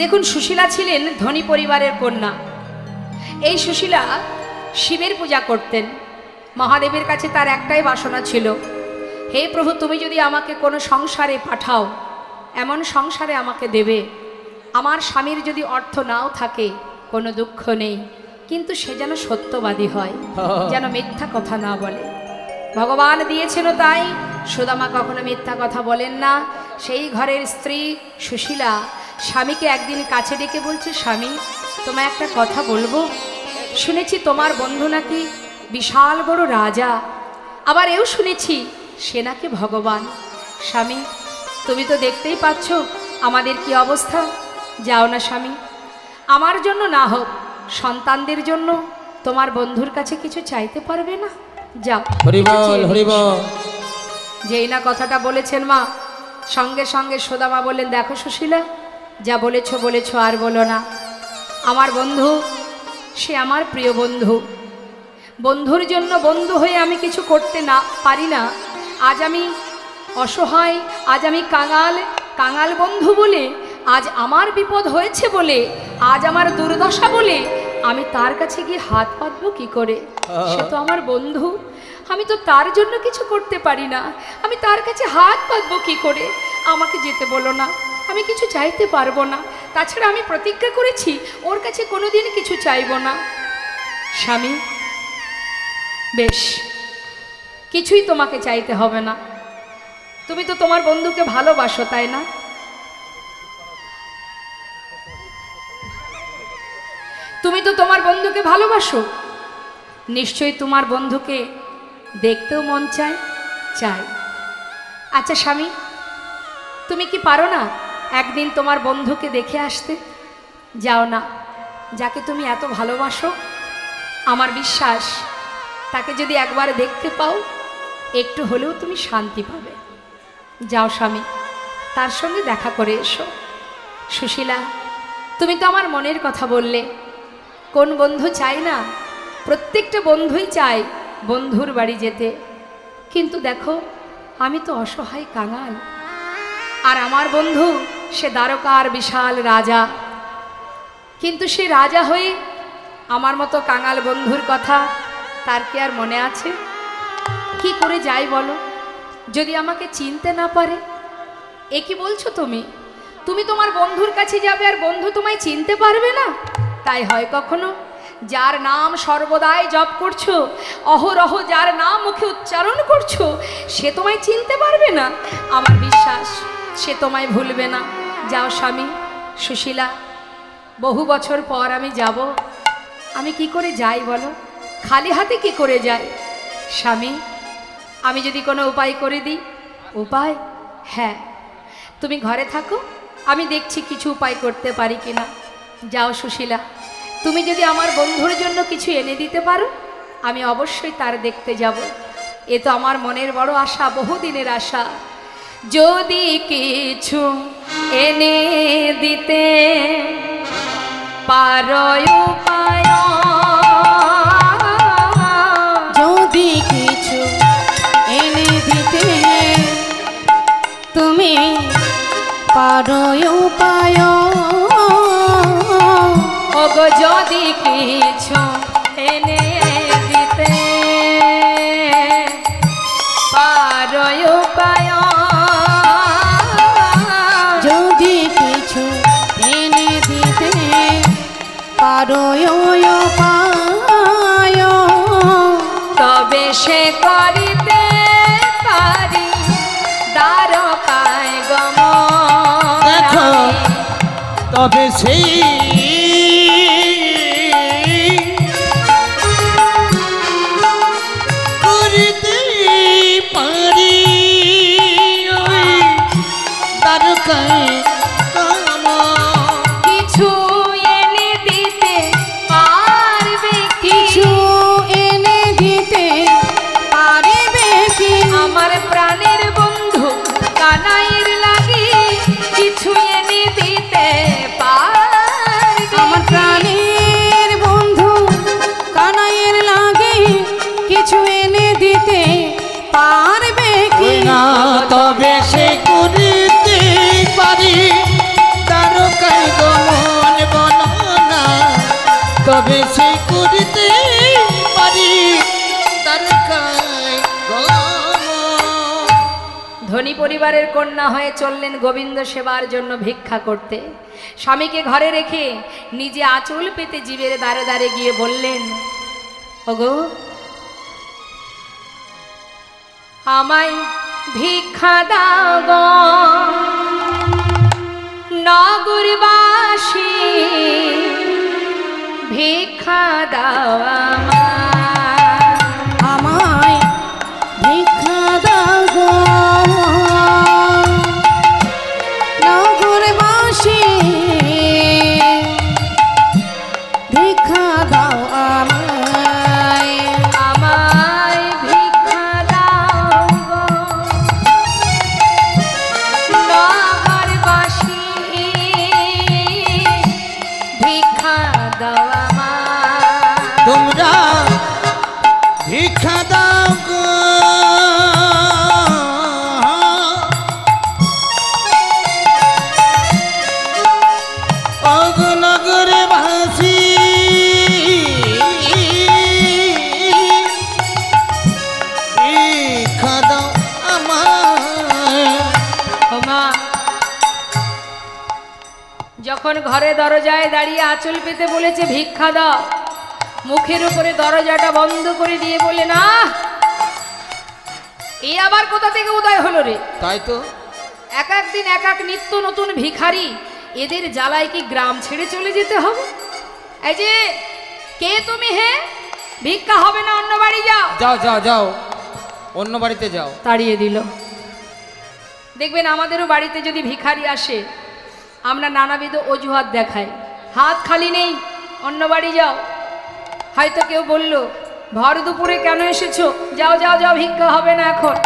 দেখুন, সুশীলা ছিলেন ধনী পরিবারের কন্যা। এই সুশীলা শিবের পূজা করতেন। মহাদেবের কাছে তার একটাই বাসনা ছিল, হে প্রভু, তুমি যদি আমাকে কোনো সংসারে পাঠাও, এমন সংসারে আমাকে দেবে, আমার স্বামীর যদি অর্থ নাও থাকে কোনো দুঃখ নেই, কিন্তু সে যেন সত্যবাদী হয়, যেন মিথ্যা কথা না বলে। ভগবান দিয়েছিল তাই। সুদামা কখনো মিথ্যা কথা বলেন না। সেই ঘরের স্ত্রী সুশীলা স্বামীকে একদিন কাছে ডেকে বলছে, স্বামী, তোমায় একটা কথা বলবো। শুনেছি তোমার বন্ধু নাকি বিশাল বড় রাজা, আবার এও শুনেছি সে নাকি ভগবান। স্বামী, তুমি তো দেখতেই পাচ্ছ আমাদের কি অবস্থা। যাও না স্বামী, আমার জন্য না হোক, সন্তানদের জন্য তোমার বন্ধুর কাছে কিছু চাইতে পারবে না? যাও। হরি বল, হরি বল। যেই না কথাটা বলেছেন মা, সঙ্গে সঙ্গে সুদামা বললেন, দেখো সুশীলা, যা বলেছো বলেছো, আর বলো না। আমার বন্ধু, সে আমার প্রিয় বন্ধু। বন্ধুর জন্য বন্ধু হয়ে আমি কিছু করতে না পারি না। আজ আমি অসহায়, আজ আমি কাঙাল বন্ধু বলে, আজ আমার বিপদ হয়েছে বলে, আজ আমার দুর্দশা বলে আমি তার কাছে গিয়ে হাত পাতবো কি করে? সে তো আমার বন্ধু, আমি তো তার জন্য কিছু করতে পারি না, আমি তার কাছে হাত পাতবো কি করে? আমাকে যেতে বলো না, আমি কিছু চাইতে পারবো না। তাছাড়া আমি প্রতিজ্ঞা করেছি ওর কাছে কোনোদিন কিছু চাইবো না। স্বামী, বেশ, কিছুই তোমাকে চাইতে হবে না। তুমি তো তোমার বন্ধুকে ভালোবাসো, তাই না? তুমি তো তোমার বন্ধুকে ভালোবাসো, নিশ্চয়ই তোমার বন্ধুকে দেখতেও মন চায়। আচ্ছা স্বামী, তুমি কি পারো না একদিন তোমার বন্ধুকে দেখে আসতে? যাও না, যাকে তুমি এত ভালোবাসো, আমার বিশ্বাস তাকে যদি একবার দেখতে পাও, একটু হলেও তুমি শান্তি পাবে। যাও স্বামী, তার সঙ্গে দেখা করে এসো। সুশীলা, তুমি তো আমার মনের কথা বললে। কোন বন্ধু চায় না? প্রত্যেকটা বন্ধুই চায় বন্ধুর বাড়ি যেতে। কিন্তু দেখো, আমি তো অসহায় কাঙাল, আর আমার বন্ধু সে দ্বারকার বিশাল রাজা। কিন্তু সে রাজা হয়ে আমার মতো কাঙাল বন্ধুর কথা তার কি আর মনে আছে? কি করে যাই বলো, যদি আমাকে চিনতে না পারে? এ কি বলছো তুমি? তুমি তোমার বন্ধুর কাছে যাবে আর বন্ধু তোমায় চিনতে পারবে না? তাই হয় কখনো? যার নাম সর্বদাই জপ করছো, অহরহ যার নাম মুখে উচ্চারণ করছো, সে তোমায় চিনতে পারবে না? আমার বিশ্বাস সে তোমায় ভুলবে না। যাও স্বামী। সুশীলা, বহু বছর পর আমি যাব। আমি কি করে যাই বলো? খালি হাতে কি করে যাই? স্বামী, আমি যদি কোনো উপায় করে দিই। উপায়? হ্যাঁ, তুমি ঘরে থাকো, আমি দেখছি কিছু উপায় করতে পারি কিনা। যাও সুশীলা, তুমি যদি আমার বন্ধুর জন্য কিছু এনে দিতে পারো, আমি অবশ্যই তার দেখতে যাব। এ তো আমার মনের বড় আশা, বহুদিনের আশা। যদি কিছু এনে দিতে পারো উপায়, যদি কিছু এনে দিতে তুমি পারো উপায়, ওগো যদি কিছু এনে দিতে পারো উপায়, যদি কিছু এনে দিতে পারো উপায়, তবে সে করিতে পারি দ্বারকায় গমন। দেখো, তবে সেই করিতে পারি দ্বারকায় গমন। কিছু এনে দিতে পারবে, কিছু এনে দিতে পারবে কি? আমার প্রাণের বন্ধু কানাইয়ের লাগি কিছু এনে দিতে পারবে পরিবারের কন্যা হয়ে চললেন গোবিন্দ সেবার জন্য ভিক্ষা করতে। স্বামীকে ঘরে রেখে নিজে আঁচল পেতে জীবের দ্বারে দ্বারে গিয়ে বললেন, ওগো আমায় ভিক্ষা দাও গো নগরবাসী, ভিক্ষা দাও আমায় ভিক্ষা দাও গো নগরবাসী, ভিক্ষা দাও আমায়, আমায় ভিক্ষা দাও গো নগরবাসী, ভিক্ষা দাও আমায়। তোমরা ভিক্ষা দাও গো নগরে ভাসি, ভিক্ষা দাও আমায়। ওমা, যখন ঘরে দরজায় দাঁড়িয়ে আঁচল পেতে বলেছে ভিক্ষা দাও, মুখের উপরে দরজাটা বন্ধ করে দিয়ে বলে, না এ আবার কোথা থেকে উদয় হলো রে? তাই তো, এক এক দিন এক এক নিত্য নতুন ভিখারি, এদের জ্বালায় কি গ্রাম ছেড়ে চলে যেতে হবে? এই যে কে তুমি হে? ভিক্ষা হবে না, অন্য বাড়ি যাও। যাও যাও যাও, অন্য বাড়িতে যাও। তাড়িয়ে দিল। দেখবেন আমাদেরও বাড়িতে যদি ভিখারি আসে, আমরা নানাবিধ অজুহাত দেখাই, হাত খালি নেই, অন্য বাড়ি যাও। হয়তো কেউ বলল, ভর দুপুরে কেন এসেছো? যাও যাও যাও, ভিক্ষা হবে না এখন।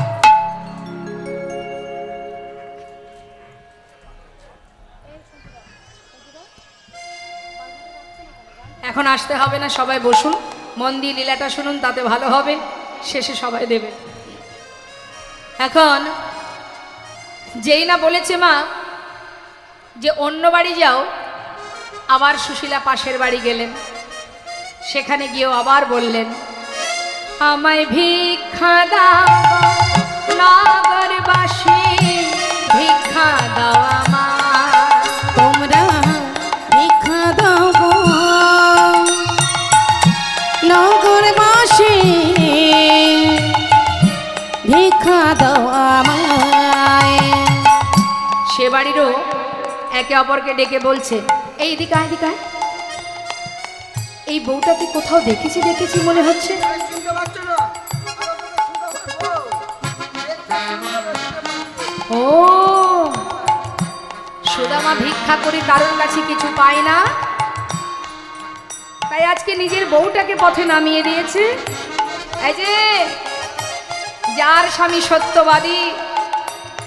এখন আসতে হবে না, সবাই বসুন, মন দিয়ে লীলাটা শুনুন, তাতে ভালো হবে, শেষে সবাই দেবে। এখন যেই না বলেছে মা যে অন্য বাড়ি যাও, আবার সুশীলা পাশের বাড়ি গেলেন, সেখানে গিয়েও আবার বললেন, আমায় ভিক্ষা দাও নগরবাসী, ভিক্ষা দাও আমায়। তোমরা ভিক্ষা দাও গো নগরবাসী, ভিক্ষা দাও আমায়। সে বাড়িরও একে অপরকে ডেকে বলছে, এই দিকে আয়, দিকে আয়। এই বউটাকে কোথাও দেখেছি দেখেছি মনে হচ্ছে। ও, সুদামা ভিক্ষা করে কারোর কাছে কিছু পায় না, তাই আজকে নিজের বউটাকে পথে নামিয়ে দিয়েছে। এই যে যার স্বামী সত্যবাদী,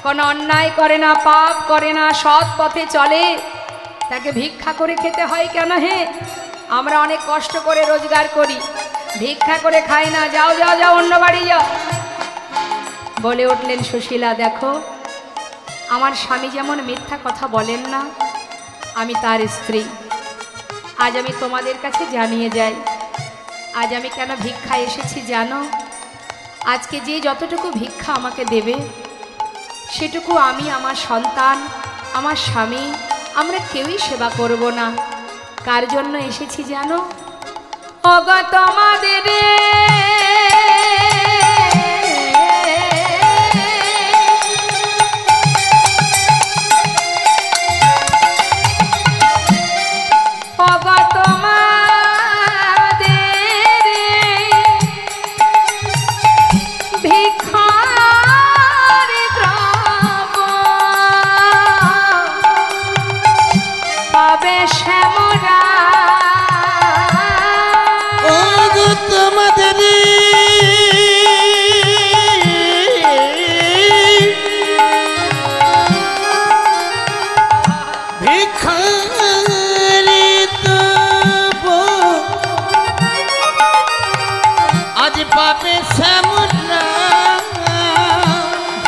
কোনো অন্যায় করে না, পাপ করে না, সৎ পথে চলে, তাকে ভিক্ষা করে খেতে হয় কেন হে? আমরা অনেক কষ্ট করে রোজগার করি, ভিক্ষা করে খাই না। যাও যাও যাও, অন্য বাড়ি যাও। বলে উঠলেন সুশীলা, দেখো আমার স্বামী যেমন মিথ্যা কথা বলেন না, আমি তার স্ত্রী। আজ আমি তোমাদের কাছে জানিয়ে যাই, আজ আমি কেন ভিক্ষা এসেছি জানো? আজকে যে যতটুকু ভিক্ষা আমাকে দেবে, সেটুকু আমি, আমার সন্তান, আমার স্বামী, আমরা কেউই সেবা করব না। কার জন্য এসেছি জানো? ওগো তোমাদের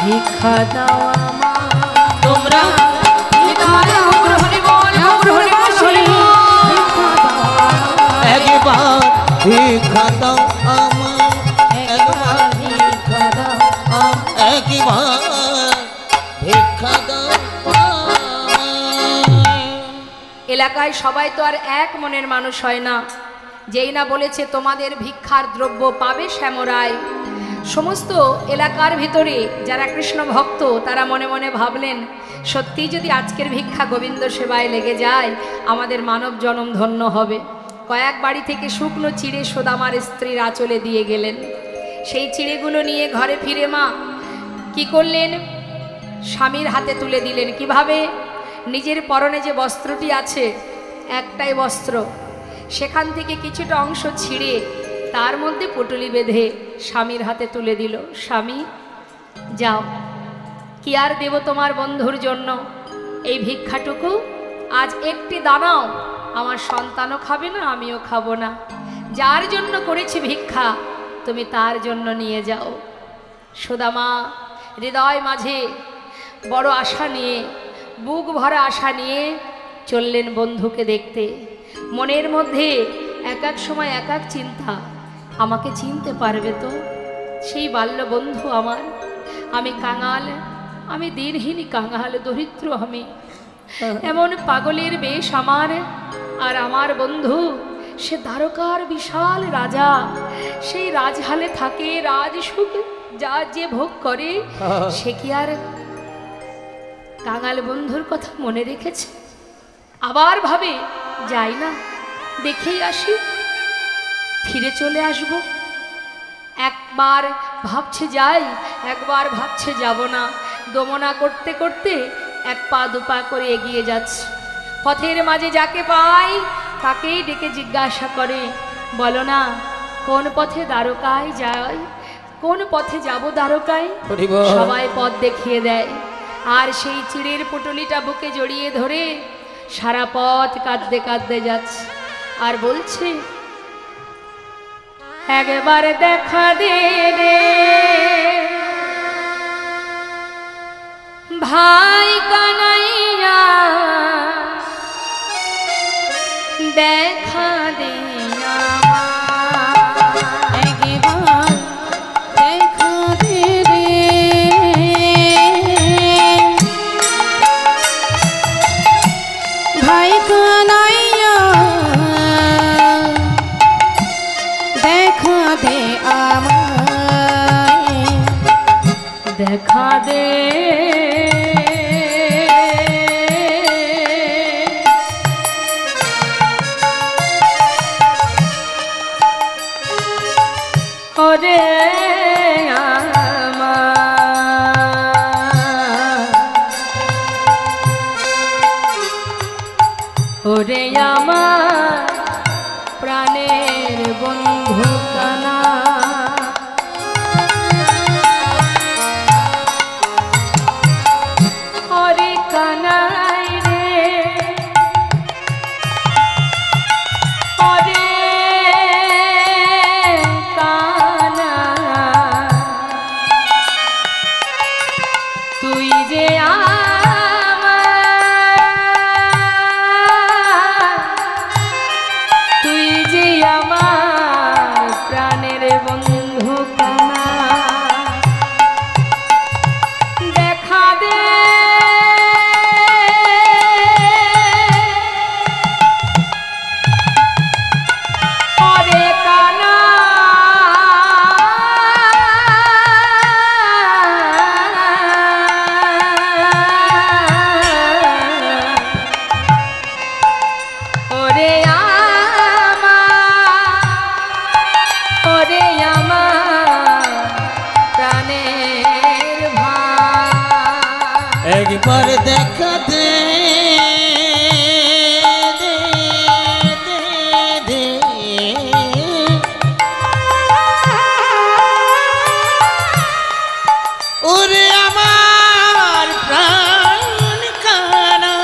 ভিক্ষা দাও আমায়। তোমরা একবার ভিক্ষা দাও আমায়, একবার ভিক্ষা দাও, একবার এলাকায় সবাই তো আর এক মনের মানুষ হয় না। যেই না বলেছে তোমাদের ভিক্ষার দ্রব্য পাবে শ্যামরায়, সমস্ত এলাকার ভিতরে যারা কৃষ্ণ ভক্ত তারা মনে মনে ভাবলেন, সত্যি যদি আজকের ভিক্ষা গোবিন্দ সেবায় লেগে যায় আমাদের মানব জনম ধন্য হবে। কয়েক বাড়ি থেকে শুকনো চিড়ে সুদামার স্ত্রীর আঁচলে দিয়ে গেলেন। সেই চিড়েগুলো নিয়ে ঘরে ফিরে মা কি করলেন, স্বামীর হাতে তুলে দিলেন। কিভাবে? নিজের পরনে যে বস্ত্রটি আছে, একটাই বস্ত্র, সেখান থেকে কিছুটা অংশ ছিঁড়ে তার মধ্যে পুটুলি বেঁধে স্বামীর হাতে তুলে দিল। স্বামী যাও, কি আর দেব তোমার বন্ধুর জন্য, এই ভিক্ষাটুকু আজ একটি দানাও আমার সন্তানও খাবে না, আমিও খাবো না। যার জন্য করেছি ভিক্ষা তুমি তার জন্য নিয়ে যাও। সুদামা হৃদয় মাঝে বড় আশা নিয়ে, বুক ভরা আশা নিয়ে চললেন বন্ধুকে দেখতে। মনের মধ্যে এক এক সময় এক এক চিন্তা, আমাকে চিনতে পারবে তো সেই বাল্য বন্ধু আমার? আমি কাঙাল, আমি দিনহীন কাঙাল, দরিদ্র আমি, এমন পাগলের বেশ আমার, আর আমার বন্ধু সে দ্বারকার বিশাল রাজা, সেই রাজহালে থাকে, রাজসুখ যা যে ভোগ করে, সে কি আর কাঙাল বন্ধুর কথা মনে রেখেছে? আবার ভাবে যাই না, দেখেই আসি, ফিরে চলে আসব। একবার ভাবছে যাই, একবার ভাবছে যাব না, দমনা করতে করতে এক পা দুপা করে এগিয়ে যাচ্ছে। পথের মাঝে যাকে পাই তাকেই ডেকে জিজ্ঞাসা করে, বলো না কোন পথে দ্বারকায় যাই, কোন পথে যাব দ্বারকায়? সবাই পথ দেখিয়ে দেয়। আর সেই চিড়ের পুটুলিটা বুকে জড়িয়ে ধরে সারা পথ কাঁদতে কাঁদতে যাচ্ছে আর বলছে, একবার দেখা দে রে ভাই কানাইয়া, দেখা দে একবার দেখা দে রে ভাই কানাইয়া, দেখা দে আমায়, দেখা দে ওরে ওরে আমার প্রাণের বন্ধু কানা, ওরে কানাই রে, ওরে কানা, তুই যে তুই যে আমার প্রাণের বন্ধু কানা, দেখা দে ওরে কানা, ওরে ওরে আমার প্রাণের ভাই, একবার দেখা দে দে দে দে, ওরে আমার প্রাণ কানা,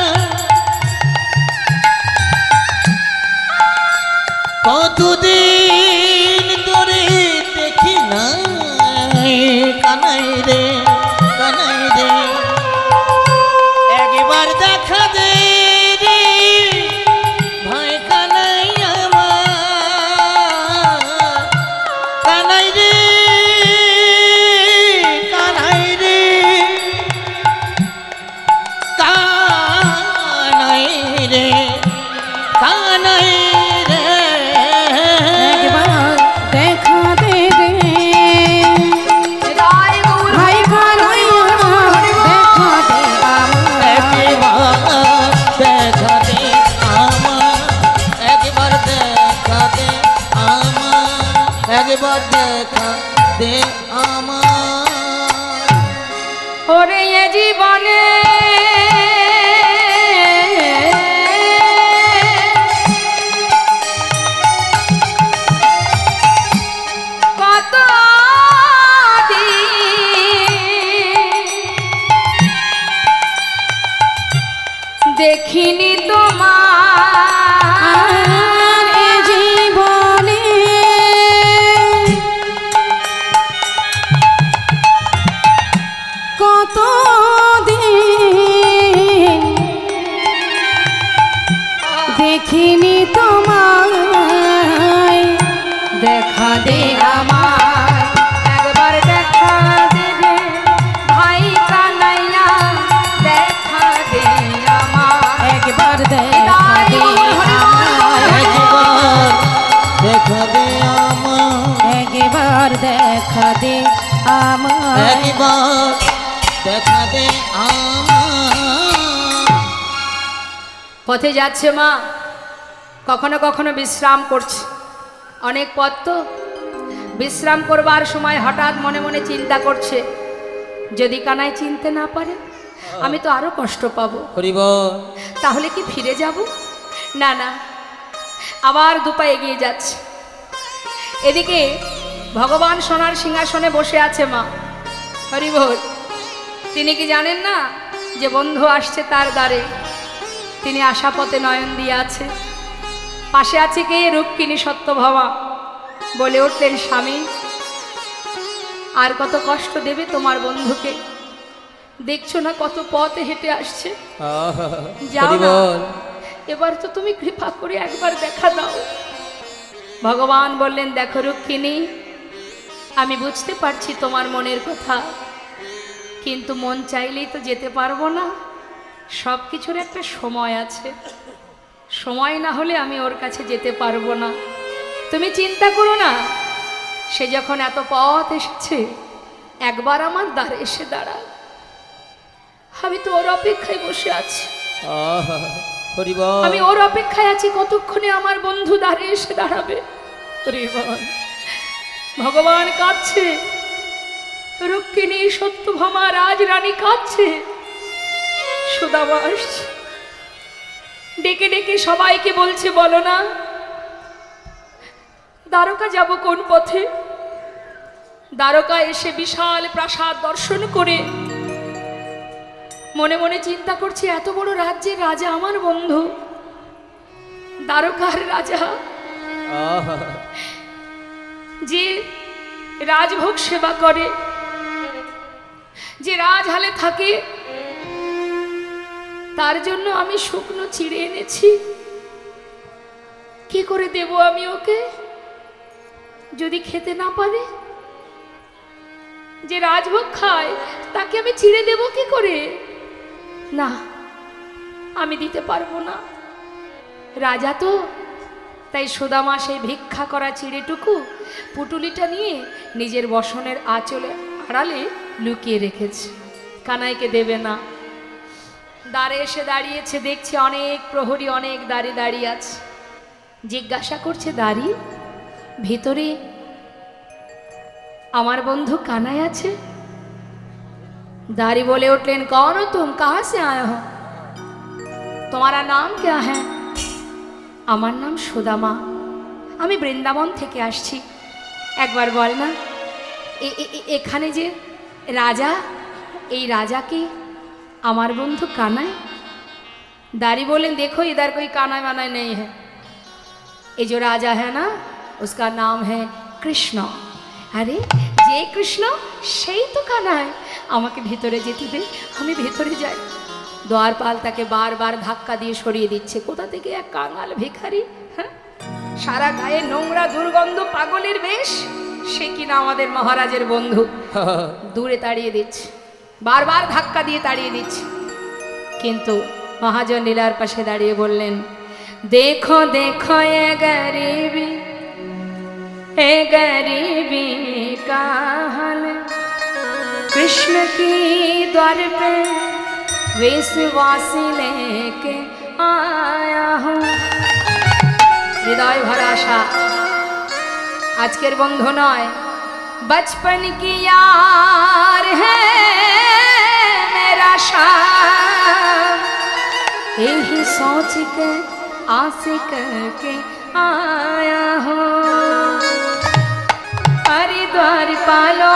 একবার দেখা দে আমার ওরে এ জীবনে কত দেখিনি তোমার এ জীবনে কত দিন দেখিনি তোমায় দেখা দে আমার একবার দেখা দে রে ভাই কানাইয়া দেখা দে আমার একবার দেখা দে একবার দেখা দে আমার একবার দেখা একবার দেখা দে আমায় দে আমার পথে যাচ্ছে মা, কখনো কখনো বিশ্রাম করছে। অনেক পথ তো, বিশ্রাম করবার সময় হঠাৎ মনে মনে চিন্তা করছে, যদি কানাই চিনতে না পারে আমি তো আরো কষ্ট পাবো, হরিবল তাহলে কি ফিরে যাব? না না, আবার দুপা এগিয়ে যাচ্ছে। এদিকে ভগবান সোনার সিংহাসনে বসে আছে মা। হরিবল, তিনি কি জানেন না যে বন্ধু আসছে তার দ্বারে? তিনি আশাপথে নয়ন দিয়ে আছে। পাশে আছে কে? রুক্মিণী সত্যভামা। বলে উঠলেন, স্বামী আর কত কষ্ট দেবে তোমার বন্ধুকে? দেখছো না কত পথে হেঁটে আসছে। যাও না, হরিবল এবার তো তুমি কৃপা করে একবার দেখা দাও। ভগবান বললেন, দেখো রুক্মিণী, আমি বুঝতে পারছি তোমার মনের কথা, কিন্তু মন চাইলেই তো যেতে পারবো না। সব কিছুর একটা সময় আছে, সময় না হলে আমি ওর কাছে যেতে পারবো না। তুমি চিন্তা করো না, সে যখন এত পথ এসেছে একবার আমার দ্বারে এসে দাঁড়া। আমি তো ওর অপেক্ষায় বসে আছি, হরিবল আমি ওর অপেক্ষায় আছি কতক্ষণে আমার বন্ধু দ্বারে এসে দাঁড়াবে। হরিবল, ভগবান কাঁদছে, রুক্মিণী সত্যভামা রাজরানী কাঁদছে, সুদামা আসছে, ডেকে ডেকে সবাইকে বলছে, বলো না দ্বারকা যাব কোন পথে? দ্বারকা এসে বিশাল প্রাসাদ দর্শন করে মনে মনে চিন্তা করছে, এত বড় রাজ্যের রাজা আমার বন্ধু, দ্বারকার রাজা, যে রাজভোগ সেবা করে, যে রাজহালে থাকে, তার জন্য আমি শুকনো চিড়ে এনেছি। কি করে দেব আমি ওকে যদি খেতে না পারে? যে রাজভোগ খায় তাকে আমি চিড়ে দেব কি করে? না, আমি দিতে পারবো না। রাজা তো, তাই সুদামা সেই ভিক্ষা করা চিড়েটুকু পুটুলিটা নিয়ে নিজের বসনের আঁচলে আড়ালে লুকিয়ে রেখেছে, কানাইকে দেবে না। দ্বারে এসে দাঁড়িয়েছে, দেখছে অনেক প্রহরী অনেক দাঁড়ে দাঁড়িয়ে আছে। জিজ্ঞাসা করছে, দাঁড়ি ভিতরে আমার বন্ধু কানাই আছে? दारी बोले उठलेन, कौन हो तुम, कहाँ से आए हो, तुम्हारा नाम क्या है? আমার নাম সুদামা, আমি বৃন্দাবন থেকে আসছি। একবার বল না, এখানে যে রাজা, এই রাজা কি আমার বন্ধু কানাই? दारी बोले, देखो इधर कोई कानाई वानाई नहीं है, ये जो राजा है ना उसका नाम है कृष्ण। अरे যে কৃষ্ণ সেই তো কানাই, আমাকে ভেতরে যেতে দে, আমি ভেতরে যাই। দ্বারপাল তাকে বারবার ধাক্কা দিয়ে সরিয়ে দিচ্ছে। কোথা থেকে এক কাঙাল ভিখারি, হ্যাঁ, সারা গায়ে নোংরা দুর্গন্ধ, পাগলের বেশ, সে কিনা আমাদের মহারাজের বন্ধু, দূরে তাড়িয়ে দিচ্ছে, বারবার ধাক্কা দিয়ে তাড়িয়ে দিচ্ছে। কিন্তু মহাজন লীলার পাশে দাঁড়িয়ে বললেন, দেখো দেখো এ গরিবি, ए गरीबी का हाल, कृष्ण की द्वार पे विश्वासी लेके आया हूँ। हृदय भरा आशा আজকের বন্ধু নয়, बचपन की यार है मेरा शाम, यही सोच के आस करके आया हूँ। हरिद्वार पालो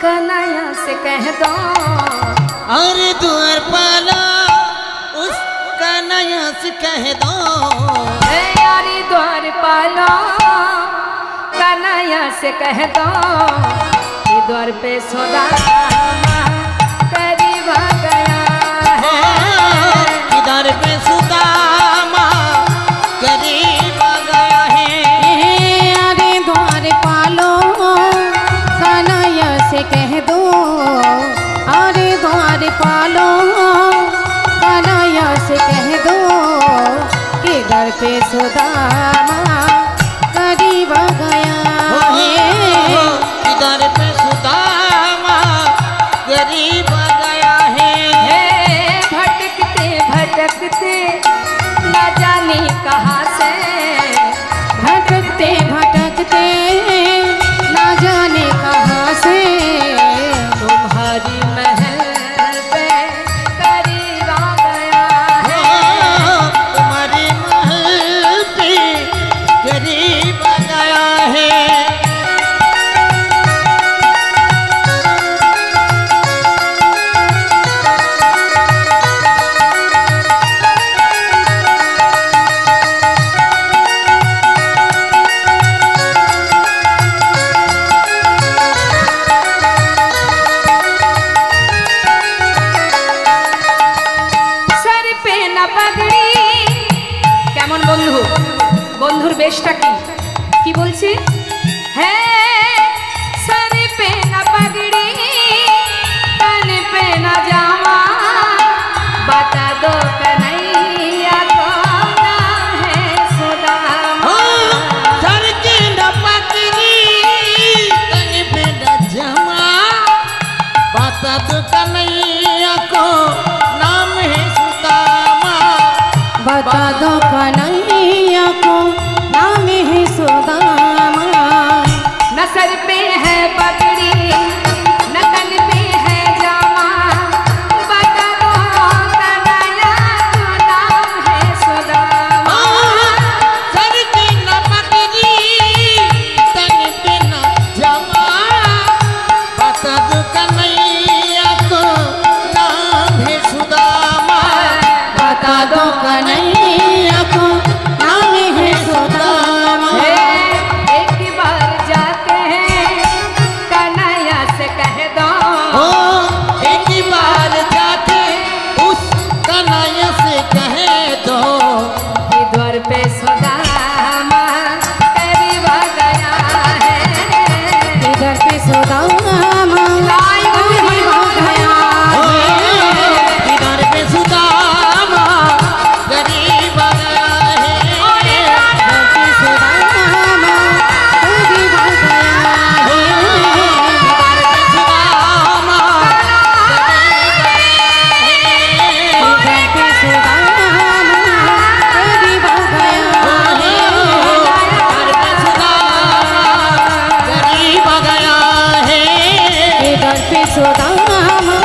कन्हैया से कह दो, अरे द्वार पाला उस कन्हैया से कह दो, हरिद्वार पालो कन्हैया से कह दो, ये द्वार पे सुदामा करीब आ गया है, इधर पे सुदामा करीब आ गया है। अरे द्वार पालो कन्हैया से कह दो, अरे द्वार पालो कन्हैया से कह दो कि दर पे सुदामा करीब आ गया है, इधर पे सुदामा करीब आ गया है। भटकते भटकते न जाने कहाँ से, भटकते भटकते ना जाने कहाँ से तुम्हारी महल पे करीब आ गया है, तुम्हारी महल पे करीब आ गया है। सर पे न पगड़ी, কেমন বন্ধু, বন্ধুর বেশটা কি বলছি, হ্যাঁ सर पे न पगड़ी तन पे न जामा, बता दो कन्हैया कौन नाम है सुदामा, सर की न पकड़ी तन पे न जमा, बता दो कन्हैया को नाम है सुदामा, बता दो कन्हैया को नाम है सुदामा, न सर पे है पगड़ी न तन पे है जामा, बता दो कन्हैया को नाम है सुदामा, सर की न पकड़ी तन पे न जमा, बता दो कन्हैया को नाम है सुदामा, बता दो कन्हैया को नाम है सुदामा, एक बार जाते हैं कन्हैया से कह दो, ओ एक बार जाके उस कन्हैया से कह दो, कि द्वार पे सुदामा करीब आ गया है, इधर पे सुदामा करीब आ गया ओ है, इधर पे सुदामा करीब आ गया है, इधर पे सुदामा करीब आ गया है, इधर पे सुदामा इधर पे सुदामा करीब आ गया है, इधर पे सुदामा करीब आ गया है, इधर पे सुदामा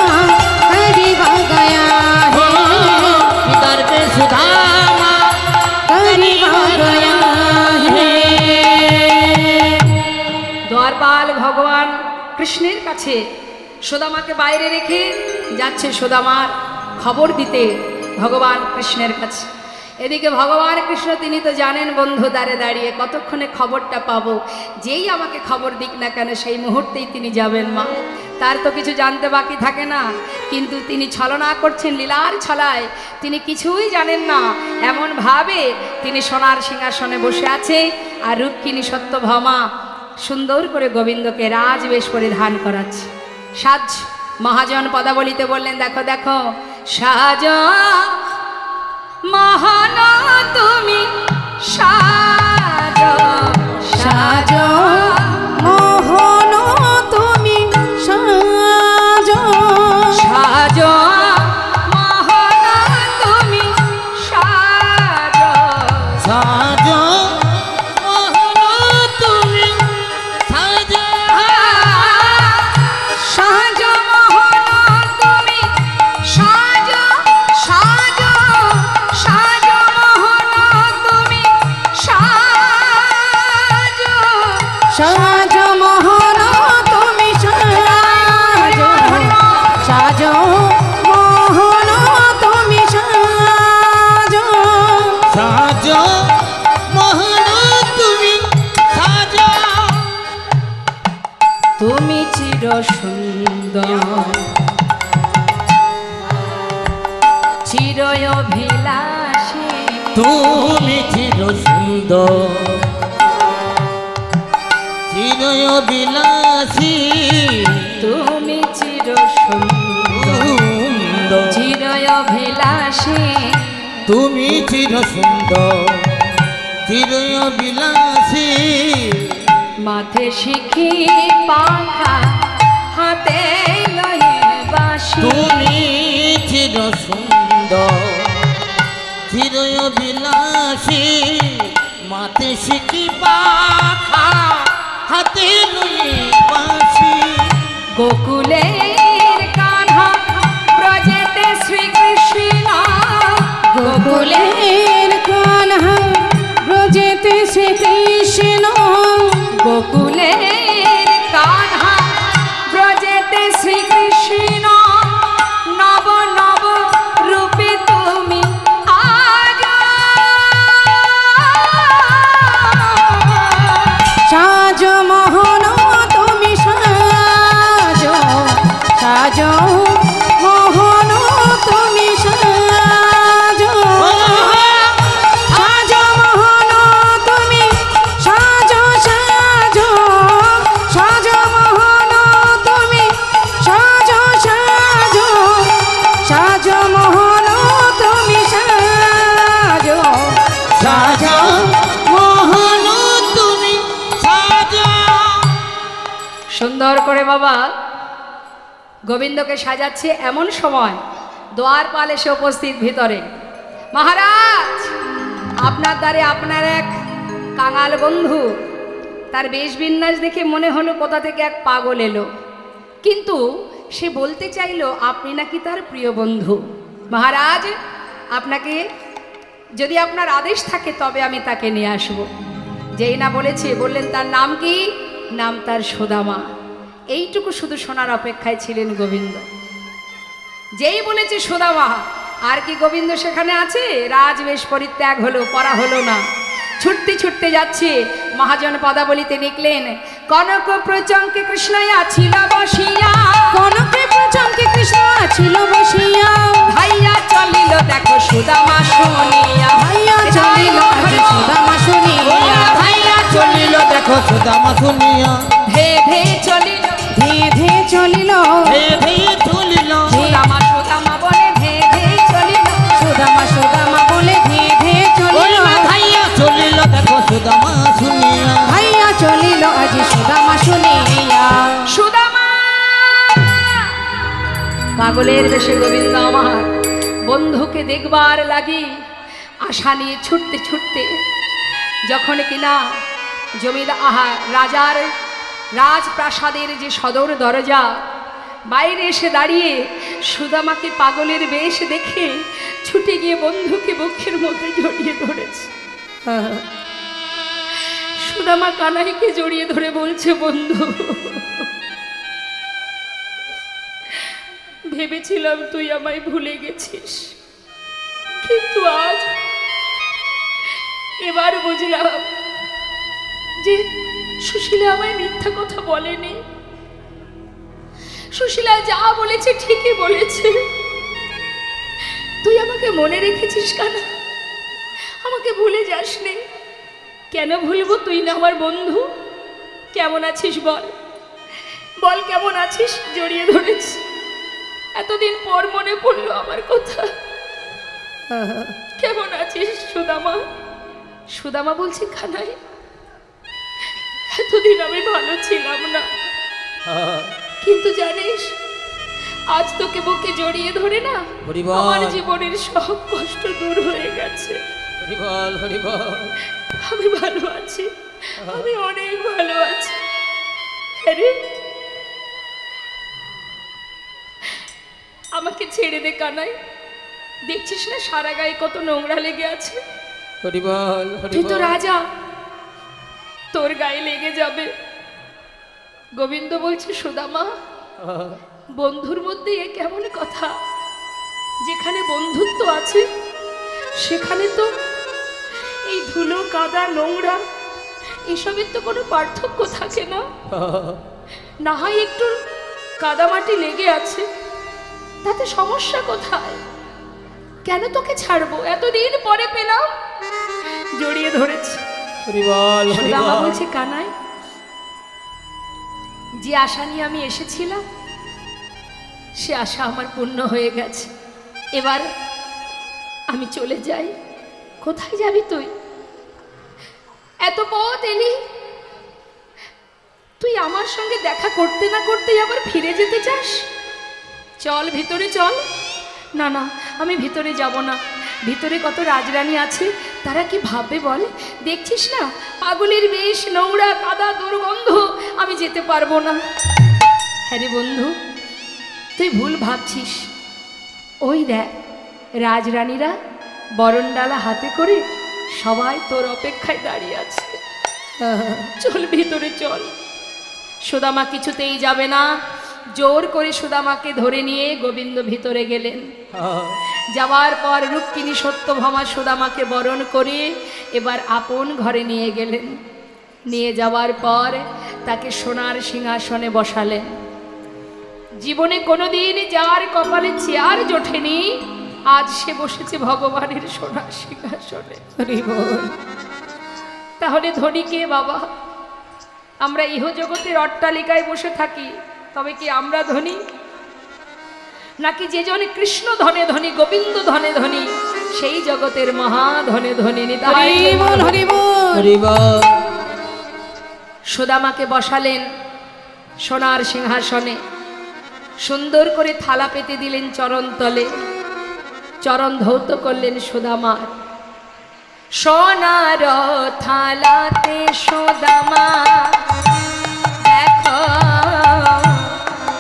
करीब आ गया है, इधर पे सुदामा करीब आ गया है। দ্বারপাল ভগবান কৃষ্ণের কাছে সুদামাকে বাইরে রেখে যাচ্ছে সুদামার খবর দিতে ভগবান কৃষ্ণের কাছে। এদিকে ভগবান কৃষ্ণ তিনি তো জানেন বন্ধু দ্বারে দাঁড়িয়ে কতক্ষণে খবরটা পাবো, যেই আমাকে খবর দিক না কেন সেই মুহূর্তেই তিনি যাবেন মা, তার তো কিছু জানতে বাকি থাকে না, কিন্তু তিনি ছলনা করছেন লীলার ছলায়, তিনি কিছুই জানেন না, এমন ভাবে তিনি সোনার সিংহাসনে বসে আছে আর রূপকিনী সত্যভামা সুন্দর করে গোবিন্দকে রাজবেশ পরিধান করাচ্ছে। সাজ মহাজন পদাবলিতে বললেন, দেখো দেখো সাজ মহান তুমি সাজ সাজ মোহন তুমি সাজ, সাজ মহান তুমি সাজ, साजो সাজো মোহন তুমি সাজো সাজো মোহন তুমি সাজো সাজো মোহন তুমি সাজো তুমি চির সুন্দর চিরয় অভিলাষী তুমি চির সুন্দর চিরয় বিলাসী তুমি চির সুন্দর চিরয় অভিলাষী তুমি চির সুন্দর চিরয় বিলাসী মাথে শিখি পাখা হাতে লয়ে বাঁশি তুমি চির সুন্দর চিরয় বিলাসী মাতে শিখি পাখা হাতে লয়ে বাঁশি গোকুলের কান্হা ব্রজেতে শ্রীকৃষ্ণ গোকুলের কান্হা ব্রজেতে শ্রীকৃষ্ণ গোকুলের কান্হা ব্রজেতে শ্রীকৃষ্ণ নব নব রূপে তুমি আজ সাজো মোহন তুমি সাজো সাজো মোহন তুমি সাজো সাজো মোহন তুমি সাজো সাজো সাজো মোহন তুমি সাজো সাজো সাজো মোহন তুমি সাজো সাজো মোহন তুমি সাজো সুন্দর করে বাবা গোবিন্দকে সাজাচ্ছে এমন সময় দ্বারপাল এসে উপস্থিত ভিতরে মহারাজ আপনার দ্বারে আপনার এক কাঙাল বন্ধু তার বেশ বিন্যাস দেখে মনে হলো কোথা থেকে এক পাগল এলো কিন্তু সে বলতে চাইলো আপনি নাকি তার প্রিয় বন্ধু মহারাজ আপনাকে যদি আপনার আদেশ থাকে তবে আমি তাকে নিয়ে আসব যেই না বলেছে বললেন তার নাম কি নাম তার সুদামা এইটুকু শুধু শোনার অপেক্ষায় ছিলেন গোবিন্দ যেই বলেছে সুদামা আর কি গোবিন্দ সেখানে আছে রাজবেশ পরিত্যাগ হলো পরা হলো না ছুটতে ছুটতে যাচ্ছে মহাজন পদাবলিতে লিখলেন কনক প্রচঙ্কে কৃষ্ণয়া ছিল বসিয়া কনকে প্রচঙ্কে কৃষ্ণ ছিল বসিয়া ভাইয়া চলিল দেখো সুদামা শুনিয়া ভাইয়া চলিল আজ সুদামা শুনিয়া ভাইয়া চলিল দেখো সুদামা শুনিয়া ধে ধে চলিল ধে ধে চলিল হে হে চলিল সুদামা সুদামা বলে ধে ধে চলিল সুদামা সুদামা বলে ধে ধে ওই চলিল ভাইয়া চলিল দেখো সুদামা শুনিয়া ভাইয়া চলিল আজ সুদামা শুনিয়া সুদামা পাগলের বেশে গোবিন্দ আমার বন্ধুকে দেখবার লাগি আশা নিয়ে ছুটতে ছুটতে যখন কিনা জমিদার রাজার রাজপ্রাসাদের যে সদর দরজা বাইরে এসে দাঁড়িয়ে সুদামাকে পাগলের বেশ দেখে ছুটে গিয়ে বন্ধুকে বুকের মধ্যে জড়িয়ে ধরেছে সুদামা কানাইকে জড়িয়ে ধরে বলছে বন্ধু ভেবেছিলাম তুই আমায় ভুলে গেছিস কিন্তু আজ এবার বুঝলাম যে সুশীলা আমায় মিথ্যা কথা বলেনি সুশীলা যা বলেছে ঠিকই বলেছে তুই আমাকে মনে রেখেছিস কানা আমাকে ভুলে যাসনি কেন ভুলবো তুই না আমার বন্ধু কেমন আছিস বল বল কেমন আছিস জড়িয়ে ধরেছি এতদিন পর মনে পড়লো আমার কথা কেমন আছিস সুদামা সুদামা বলছে কানাই এতদিন আমি ভালো ছিলাম না কিন্তু জানিস আজ তোকে বুকে জড়িয়ে ধরে না হরিবল। আমার জীবনের সব কষ্ট দূর হয়ে গেছে হরিবল হরিবল আমি ভালো আছি আমি অনেক ভালো আছি আরে আমাকে ছেড়ে দে কানাই দেখছিস না সারা গায়ে কত নোংরা লেগে আছে হরিবল তুই তো হরিবল রাজা তোর গায়ে লেগে যাবে গোবিন্দ বলছে, সুদামা, বন্ধুর মধ্যে এ কেমন কথা? যেখানে বন্ধুত্ব আছে সেখানে তো এই ধুলো কাদা নোংরা এসবের তো কোনো পার্থক্য থাকে না। না হয় একটু কাদামাটি লেগে আছে, তাতে সমস্যা কোথায়? কেন তোকে ছাড়বো? এতদিন পরে পেলাম। জড়িয়ে ধরেছে। সুদামা বলছে, কানাই, যে আশা নিয়ে আমি এসেছিলাম সে আশা আমার পূর্ণ হয়ে গেছে। এবার আমি চলে যাই। কোথায় যাবি তুই? এত পথ এলি, তুই আমার সঙ্গে দেখা করতে না করতেই আবার ফিরে যেতে চাস? চল ভিতরে চল। না না, আমি ভিতরে যাব না। ভিতরে কত রাজরানী আছে, তারা কি ভাববে বল? দেখছিস না পাগলের বেশ, নোংরা কাদা দুর্গন্ধ, আমি যেতে পারবো না। হ্যাঁ রে বন্ধু, তুই ভুল ভাবছিস। ওই দেখ, রাজরানীরা বরণডালা হাতে করে সবাই তোর অপেক্ষায় দাঁড়িয়ে আছে। চল ভিতরে চল। সুদামা কিছুতেই যাবে না। জোর করে সুদামাকে ধরে নিয়ে গোবিন্দ ভিতরে গেলেন। যাওয়ার পর রুক্মিণী সত্যভামা সুদামাকে বরণ করে এবার আপন ঘরে নিয়ে গেলেন। নিয়ে যাওয়ার পর তাকে সোনার সিংহাসনে বসালেন। জীবনে কোনোদিন যার কপালে চেয়ার জোটেনি, আজ সে বসেছে ভগবানের সোনার সিংহাসনে। তাহলে ধনী কে বাবা? আমরা ইহজগতের অট্টালিকায় বসে থাকি, তবে কি আমরা ধনী? নাকি যে জন কৃষ্ণ ধনে ধনী, গোবিন্দ ধনে ধনী, সেই জগতের মহা ধনে ধনী? সুদামাকে বসালেন সোনার সিংহাসনে। সুন্দর করে থালা পেতে দিলেন চরণ তলে। চরণ ধৌত করলেন সুদামার। সোনার থালাতে সুদামা দেখো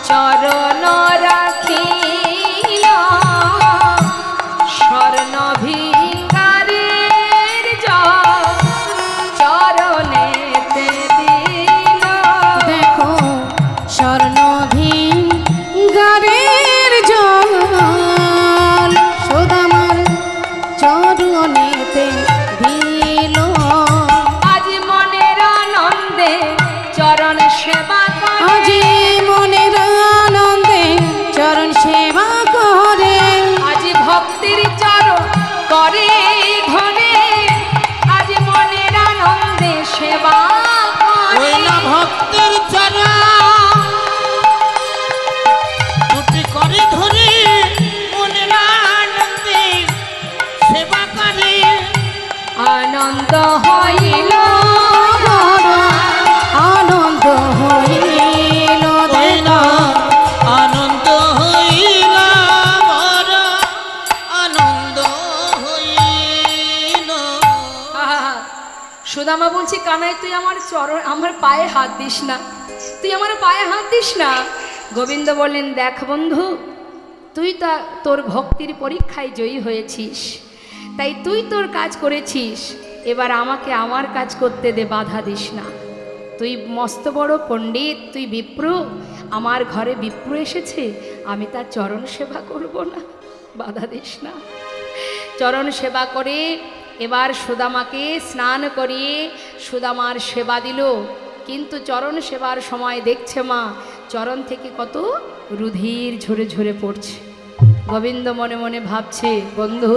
চরণ রাখিল, স্বর্ণ ভিঙ্গারের চরণেতে দিল। দেখো স্বর্ণ ভিঙ্গারের জল সুদামার চরণেতে দিল। আজ মনের আনন্দে চরণ সেবা করে, আজ মনের আনন্দে চরণ সেবা করে, আজ ভক্তির চরণ করে ধরে, আজ মনের আনন্দে সেবা করে। ভক্তের চরণ দুটি করে ধরে মনের আনন্দে সেবা করে। আনন্দ হইল আনন্দ হইল আনন্দ হইল বড় আনন্দ হইল। আহা! সুদামা বলছি, কানাই তুই আমার চরণ, আমার পায়ে হাত দিস না, তুই আমার পায়ে হাত দিস না। গোবিন্দ বললেন, দেখ বন্ধু, তুই তা তোর ভক্তির পরীক্ষায় জয়ী হয়েছিস, তাই তুই তোর কাজ করেছিস, এবার আমাকে আমার কাজ করতে দে, বাধা দিস না। তুই মস্ত বড় পণ্ডিত, তুই বিপ্র, আমার ঘরে বিপ্র এসেছে, আমি তার চরণ সেবা করব না, বাধা দিস না। চরণ সেবা করে এবার সুদামাকে স্নান করিয়ে সুদামার সেবা দিল। কিন্তু চরণ সেবার সময় দেখছে মা চরণ থেকে কত রুধির ঝরে ঝরে পড়ছে। গোবিন্দ মনে মনে ভাবছে, বন্ধু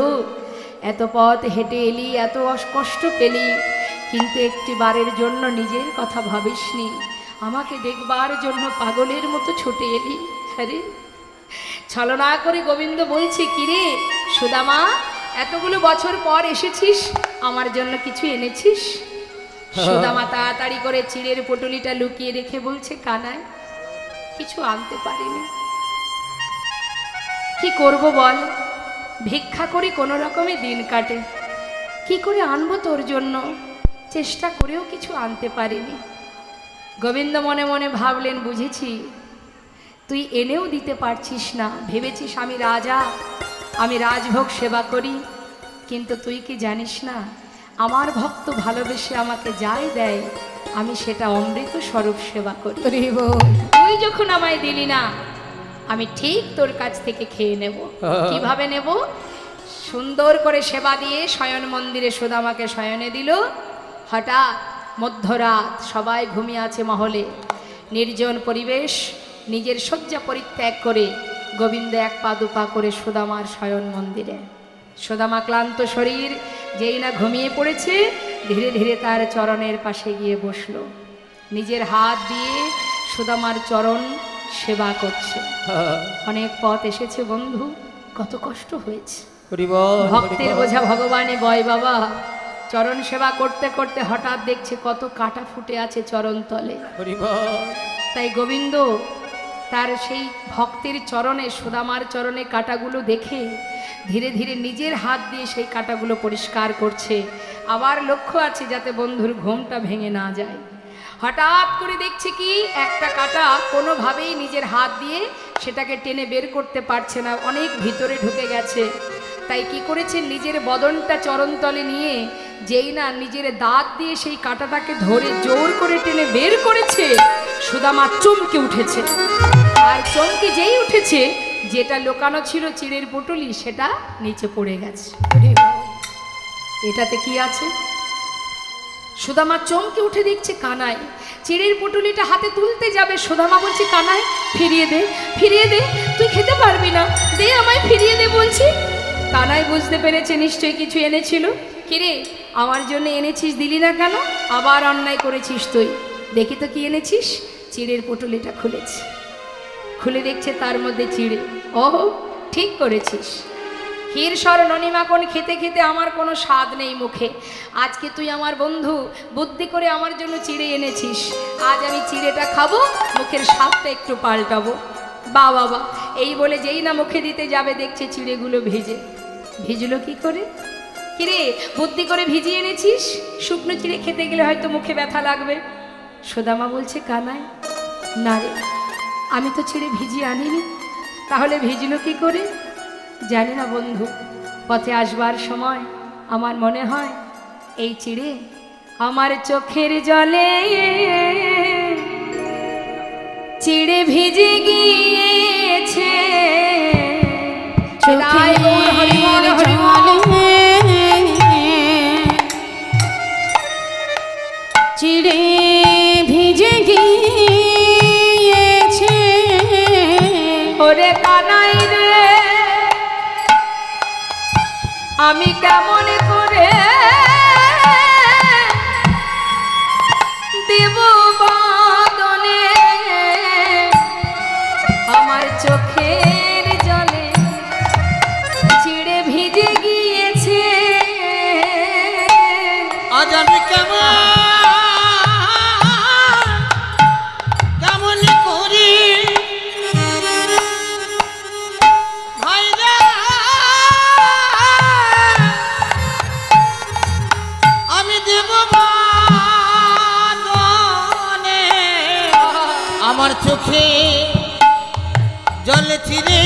এত পথ হেঁটে এলি, এত কষ্ট পেলি, কিন্তু একটি বারের জন্য নিজের কথা ভাবিসনি, আমাকে দেখবার জন্য পাগলের মতো ছুটে এলি। আরে ছলনা করে গোবিন্দ বলছে, কিরে সুদামা, এতগুলো বছর পর এসেছিস, আমার জন্য কিছু এনেছিস? সুদামা তাড়াতাড়ি করে চিড়ের পটুলিটা লুকিয়ে রেখে বলছে, কানাই কিছু আনতে পারিনি। কি করব বল, ভিক্ষা করি কোনো রকমে দিন কাটে, কি করে আনবো তোর জন্য? চেষ্টা করেও কিছু আনতে পারিনি। গোবিন্দ মনে মনে ভাবলেন, বুঝেছি তুই এনেও দিতে পারছিস না, ভেবেছিস আমি রাজা, আমি রাজভোগ সেবা করি, কিন্তু তুই কি জানিস না আমার ভক্ত ভালোবেসে আমাকে যাই দেয় আমি সেটা অমৃত স্বরূপ সেবা করি। তুই যখন আমায় দিলি না, আমি ঠিক তোর কাছ থেকে খেয়ে নেব। কিভাবে নেব? সুন্দর করে সেবা দিয়ে শয়ন মন্দিরে সুদামাকে শয়নে দিল। হঠাৎ মধ্যরাত, সবাই ঘুমিয়ে আছে মহলে, নির্জন পরিবেশ, নিজের শয্যা পরিত্যাগ করে গোবিন্দ এক পা দুপা করে সুদামার শয়ন মন্দিরে। সুদামা ক্লান্ত শরীর, যেই না ঘুমিয়ে পড়েছে, ধীরে ধীরে তার চরণের পাশে গিয়ে বসলো। নিজের হাত দিয়ে সুদামার চরণ সেবা করছে। অনেক পথ এসেছে বন্ধু, কত কষ্ট হয়েছে। ভক্তের বোঝা ভগবানই বয় বাবা। চরণ সেবা করতে করতে হঠাৎ দেখছে কত কাটা ফুটে আছে চরণ তলে। তাই গোবিন্দ তার সেই ভক্তের চরণে, সুদামার চরণে কাটাগুলো দেখে ধীরে ধীরে নিজের হাত দিয়ে সেই কাটাগুলো পরিষ্কার করছে। আবার লক্ষ্য আছে যাতে বন্ধুর ঘুমটা ভেঙে না যায়। হঠাৎ করে দেখছে কি একটা কাটা কোনোভাবেই নিজের হাত দিয়ে সেটাকে টেনে বের করতে পারছে না, অনেক ভিতরে ঢুকে গেছে। তাই কি করেছে, নিজের বদনটা চরণতলে নিয়ে যেই না নিজের দাঁত দিয়ে সেই কাঁটাটাকে ধরে জোর করে টেনে বের করেছে, সুদামা চমকে উঠেছে। আর চমকে যেই উঠেছে, যেটা লোকানো ছিল চিড়ের পুটুলি, সেটা নিচে পড়ে গেছে। এটাতে কি আছে? সুদামা চমকে উঠে দেখছে কানাই। চিড়ের পুটুলিটা হাতে তুলতে যাবে, সুদামা বলছে কানাই ফিরিয়ে দে, ফিরিয়ে দে, তুই খেতে পারবি না, দে আমায় ফিরিয়ে দে বলছি। কানাই বুঝতে পেরেছে নিশ্চয়ই কিছু এনেছিল। কিরে, আমার জন্য এনেছিস, দিলি না কেন? আবার অন্যায় করেছিস তুই। দেখি তো কি এনেছিস। চিড়ের পুটুলিটা খুলেছি, খুলে দেখছে তার মধ্যে চিড়ে। ও ঠিক করেছিস, ক্ষীরসর ননিমাখন খেতে খেতে আমার কোনো স্বাদ নেই মুখে। আজকে তুই আমার বন্ধু, বুদ্ধি করে আমার জন্য চিড়ে এনেছিস। আজ আমি চিড়েটা খাবো, মুখের স্বাদটা একটু পাল্টাবো। বা বাবা, এই বলে যেই না মুখে দিতে যাবে, দেখছে চিড়েগুলো ভিজে। ভিজলো কি করে? কিরে, বুদ্ধি করে ভিজিয়ে এনেছিস, শুকনো চিড়ে খেতে গেলে হয়তো মুখে ব্যথা লাগবে। সুদামা বলছে কানাই, না রে, আমি তো চিড়ে ভিজিয়ে আনিনি। তাহলে ভিজলো কি করে? জানি না বন্ধু, পথে আসবার সময় আমার মনে হয় এই চিড়ে আমার চোখের জলে চিড়ে ভিজে গিয়েছে। চিড়ে ভিজে গিয়েছে। ওরে কানাই রে, আমি কেমন করে দেব বদনে আমার চোখের জলে চিড়ে ভিজে গিয়েছে। আজ আমি কেমন করি ভাইরা, আমি দেব বদনে আমার চোখে জলে চিরে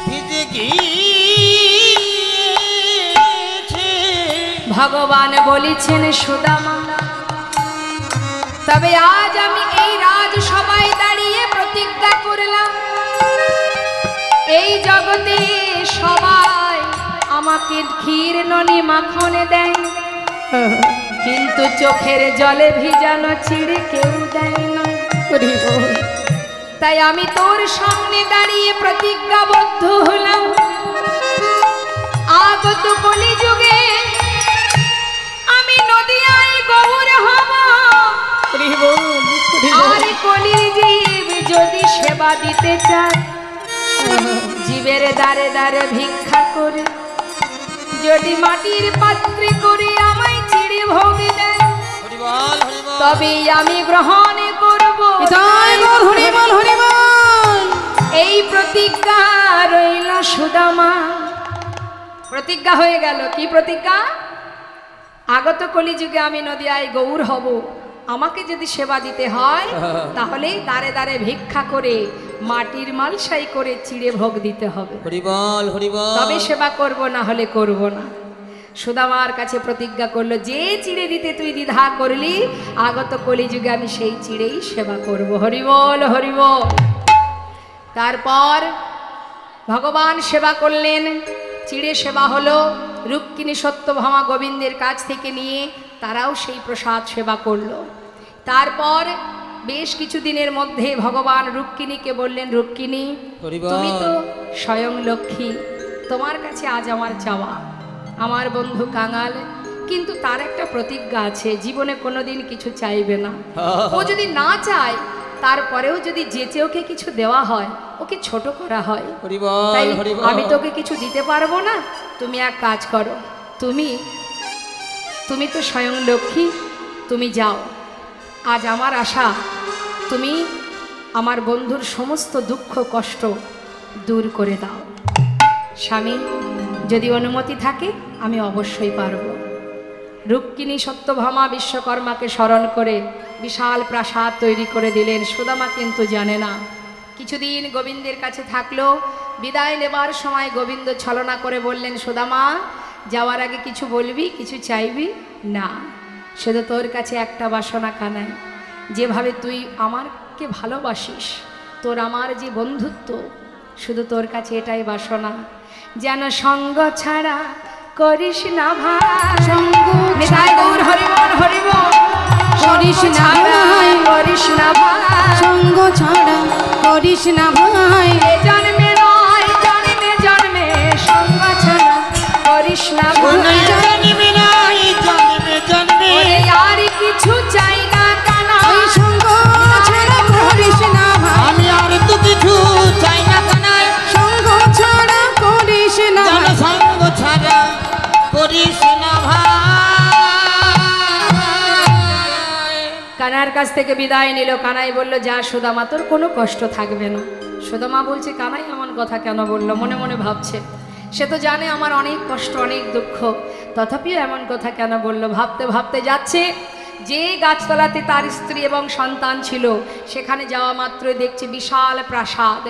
ভিজে গিয়েছে। ভগবান বলেছেন সুদামা, তবে আজ আমি এই রাজসভায় দাঁড়িয়ে প্রতিজ্ঞা করলাম, এই জগতে সবাই আমাকে ক্ষীর ননি মাখনে দেয়, কিন্তু চোখের জলে ভিজানো চিড়ে কেউ দেয় না। তাই আমি তোর সামনে দাঁড়িয়ে প্রতিজ্ঞাবদ্ধ হলাম, আগত কলিযুগে আমি নদিয়ায় গৌর হব। আর কলির জীব যদি সেবা দিতে চায়, জীবের দ্বারে দ্বারে ভিক্ষা করে, যদি মাটির পাত্রে করে আমায় চিড়ে ভোগ দেয়, তবে আমি গ্রহণ করব। এই প্রতিজ্ঞা রইল সুদামা। প্রতিজ্ঞা হয়ে গেল। কি প্রতিজ্ঞা? আগত কলিযুগে আমি নদিয়ায় গৌর হব, আমাকে যদি সেবা দিতে হয় তাহলে দাঁড়ে দাঁড়ে ভিক্ষা করে মাটির মালসাই করে চিড়ে ভোগ দিতে হবে, তবে সেবা করব, না হলে করব না। সুদামার কাছে প্রতিজ্ঞা করলো, যে চিড়ে দিতে তুই দ্বিধা করলি, আগত কলিযুগে আমি সেই চিড়েই সেবা করব। হরিবল হরিবল। তারপর ভগবান সেবা করলেন, চিড়ে সেবা হলো। রুক্মিণী সত্যভামা গোবিন্দের কাছ থেকে নিয়ে তারাও সেই প্রসাদ সেবা করলো। তারপর বেশ কিছুদিনের মধ্যে ভগবান রুক্মিণীকে বললেন, রুক্মিণী তুমি তো স্বয়ং লক্ষ্মী, তোমার কাছে আজ আমার চাওয়া। আমার বন্ধু কাঙাল, কিন্তু তার একটা প্রতিজ্ঞা আছে, জীবনে কোনোদিন কিছু চাইবে না। ও যদি না চায়, তারপরেও যদি যেচে ওকে কিছু দেওয়া হয়, ওকে ছোট করা হয়। তাই আমি তোকে কিছু দিতে পারবো না। তুমি এক কাজ করো, তুমি তো স্বয়ং লক্ষ্মী, তুমি যাও। আজ আমার আশা, তুমি আমার বন্ধুর সমস্ত দুঃখ কষ্ট দূর করে দাও। স্বামী, যদি অনুমতি থাকে আমি অবশ্যই পারব। রুক্মিণী সত্যভামা বিশ্বকর্মাকে স্মরণ করে বিশাল প্রাসাদ তৈরি করে দিলেন। সুদামা কিন্তু জানে না। কিছুদিন গোবিন্দের কাছে থাকলো। বিদায় নেবার সময় গোবিন্দ ছলনা করে বললেন, সুদামা যাওয়ার আগে কিছু বলবি, কিছু চাইবি না, শুধু তোর কাছে একটা বাসনা কানাই, যেভাবে তুই আমাকে ভালোবাসিস, তোর আমার যে বন্ধুত্ব, শুধু তোর কাছে এটাই বাসনা, যেন সঙ্গ ছাড়া করিস না ভাই। হরিবল হরিবল। করিস না ভাই, করিস না ভাই, সঙ্গ ছাড়া করিস না ভাই। জন্মে নয় জন্মে জন্মে সঙ্গ ছাড়া করিস না ভাই। জন্মে নাই জন্মে জন্মে আর কিছু চাই না কানা, ওই সঙ্গ ছাড়া করিস না ভাই। আমি আর তো কিছু চাই না কানাই, সঙ্গ ছাড়া করিস না যেন ভাই। সঙ্গ ছাড়া করিস না ভাই। কানার কাছ থেকে বিদায় নিল। কানাই বলল, যা সুদামা, তোর কোনো কষ্ট থাকবে না। সুদামা বলছে, কানাই এমন কথা কেন বললো? মনে মনে ভাবছে, সে তো জানে আমার অনেক কষ্ট অনেক দুঃখ, তথাপিও এমন কথা কেন বলল। ভাবতে ভাবতে যাচ্ছে, যে গাছতলাতে তার স্ত্রী এবং সন্তান ছিল, সেখানে যাওয়া মাত্রই দেখছে বিশাল প্রাসাদ।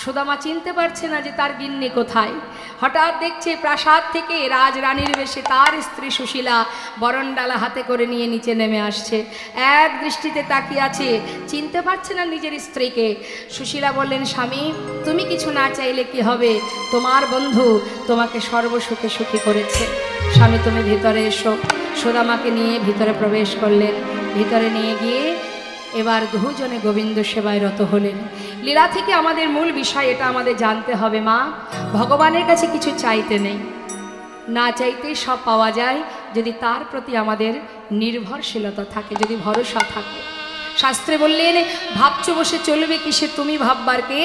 সুদামা চিনতে পারছে না যে তার গিন্নি কোথায়। হঠাৎ দেখছে প্রাসাদ থেকে রাজরানীর বেশে তার স্ত্রী সুশীলা বরণডালা হাতে করে নিয়ে নিচে নেমে আসছে। এক দৃষ্টিতে তাকিয়ে আছে, চিনতে পারছে না নিজের স্ত্রীকে। সুশীলা বললেন, স্বামী তুমি কিছু না চাইলে কি হবে, তোমার বন্ধু তোমাকে সর্বসুখে সুখী করেছে। স্বামী তুমি ভিতরে এসো। সুদামাকে নিয়ে ভিতরে প্রবেশ করলেন। ভিতরে নিয়ে গিয়ে এবার দুজনে গোবিন্দ সেবায় রত হলেন। লীলা থেকে আমাদের মূল বিষয় এটা আমাদের জানতে হবে, মা, ভগবানের কাছে কিছু চাইতে নেই, না চাইতেই সব পাওয়া যায়, যদি তার প্রতি আমাদের নির্ভরশীলতা থাকে, যদি ভরসা থাকে। শাস্ত্রে বললেন, ভাবছো বসে চলবে কিসে, তুমি ভাববার কে,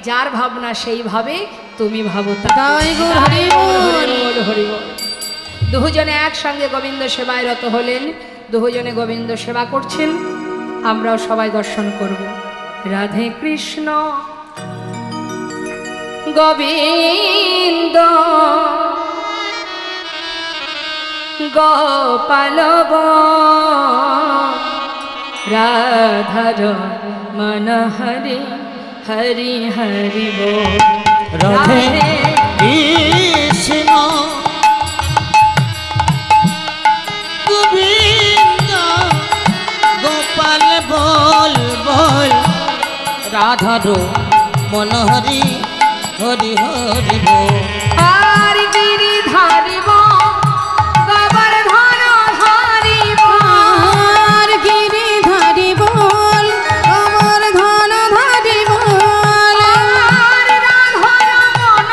যার ভাবনা সেই ভাবে, তুমি ভাবো তা। জয় গুরু হরিবল। হরিবল হরিবল। দুজনে একসঙ্গে গোবিন্দ সেবায় রত হলেন। দুজনে গোবিন্দ সেবা করছেন, আমরাও সবাই দর্শন করব। রাধে কৃষ্ণ গোবিন্দ গোপাল রাধার মন হরি হরি হরি বল। রাধে কৃষ্ণ গোবিন্দ গোপাল বল বল, রাধার মন হরি হরি হরি বল। আর গিরি ধারিব গোবর্ধন ধারিব, আর গিরি ধারি বল, গোবর্ধন ধারি বল। আর রাধার মন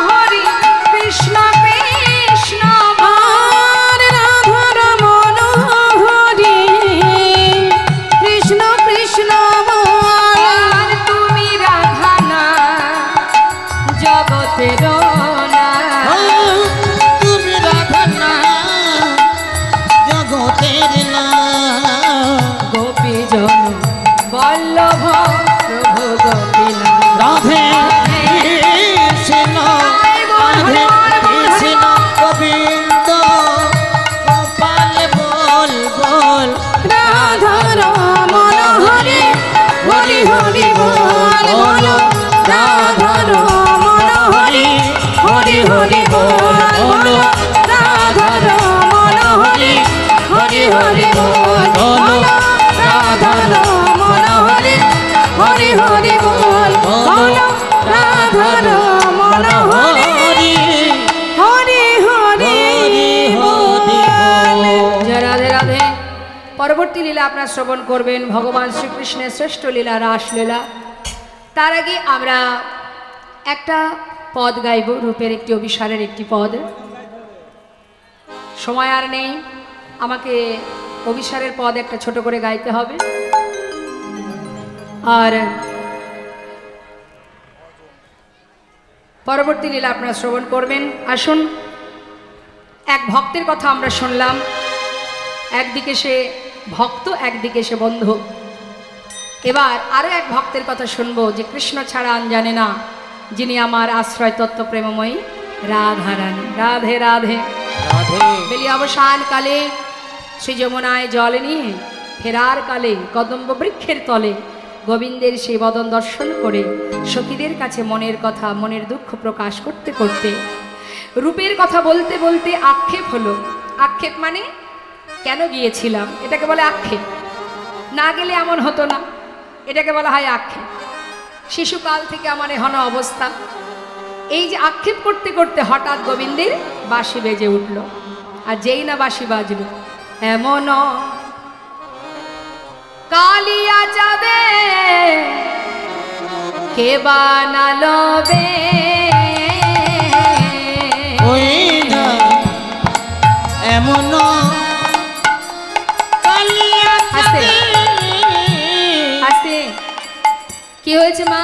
হরি কৃষ্ণ কৃষ্ণ আর রাধার মন হরি কৃষ্ণ কৃষ্ণ বল। আর তুমি রাধা না জগতের না, তুমি পরবর্তী লীলা আপনারা শ্রবণ করবেন ভগবান শ্রীকৃষ্ণের শ্রেষ্ঠ লীলা রাসলীলা। তার আগে আমরা একটা পদ গাইব, রূপের একটি অভিসারের একটি পদ। সময় আর নেই, আমাকে অভিসারের পদ একটা ছোট করে গাইতে হবে। আর পরবর্তী লীলা আপনারা শ্রবণ করবেন। আসুন, এক ভক্তের কথা আমরা শুনলাম, একদিকে সে ভক্ত, একদিকে সে বন্ধু। এবার আরো এক ভক্তের কথা শুনবো, যে কৃষ্ণ ছাড়া আন জানে না, যিনি আমার আশ্রয় তত্ত্ব প্রেমময়ী রাধারানী। রাধে রাধে বেলি অবসান কালে শ্রী যমুনায় জল নিয়ে ফেরার কালে কদম্ব বৃক্ষের তলে গোবিন্দের সেই বদন দর্শন করে সখীদের কাছে মনের কথা, মনের দুঃখ প্রকাশ করতে করতে রূপের কথা বলতে বলতে আক্ষেপ হলো। আক্ষেপ মানে কেন গিয়েছিলাম, এটাকে বলে আক্ষেপ। না গেলে এমন হতো না, এটাকে বলা হয় আক্ষেপ। শিশুকাল থেকে আমার এহন অবস্থা। এই যে আক্ষেপ করতে করতে হঠাৎ গোবিন্দের বাঁশি বেজে উঠল। আর যেই না বাঁশি বাজল, এমন কালিয়া চাঁদে কে বানালো বে, ওই না এমন কালিয়া আস্তে চাঁদে। আস্তে, কি হয়েছে মা,